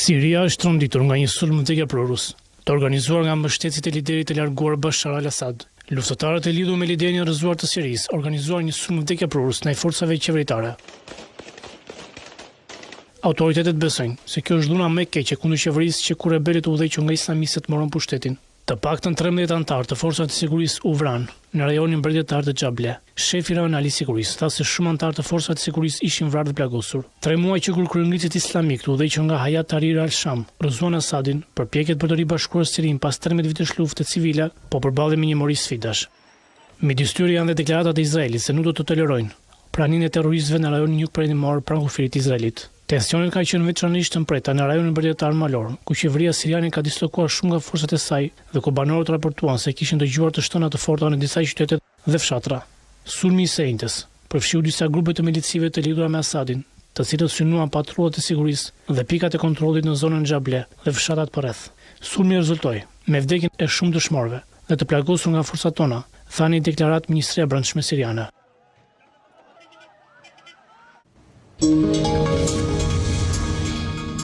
Siria është tronditur nga një sulm vdekjeprorus, të organizuar nga mbështetësit e liderit të larguar Bashar al-Assad. Luftëtarët e lidhur me liderin e rrëzuar të Sirisë organizuar një sulm vdekjeprorus ndaj forcave qeveritare. Autoritetet besojnë se kjo është dhuna më e keqe kundër qeverisë që kur rebelët u udhëheqën nga islamistët morën pushtetin. Të paktën 13 anëtarë të forcave të sigurisë u vranë në rajonin mbretëtar të Xhable. Shefi rajonal i sigurisë tha se shumë anëtarë të forcave të sigurisë ishin vrarë dhe plagosur. 3 muaj që kur kryengritësit islamik u udhëheqën nga Hayat Tahrir al-Sham, rrëzuan Asadin, përpjekjet për të ribashkuar Sirinë pas 13 vitesh lufte civile, po përballen me një mori sfidash. Midis tyre janë dhe deklaratat e Izraelit se nuk do të tolerojnë praninë e terroristëve në rajonin jugperëndimor pranë kufirit të Izraelit. Tensionet kanë qenë veçanërisht të mprehta në rajonin mbretëtar malor, ku qeveria siriane ka dislokuar shumë nga forcat e saj dhe ku banorët raportuan se kishin dëgjuar të shtona të forta në disa qytete dhe fshatra. Sulmi i sejntes përfshiu disa grupe të milicive të lidhura me Asadin, të cilët synuan patrullat e sigurisë dhe pikat e kontrollit në zonën Xhable dhe fshatrat përreth. Sulmi rezultoi me vdekjen e shumë dëshmorëve dhe të plagosur nga forcat tona, tha në deklaratë Ministria e Brendshme siriane.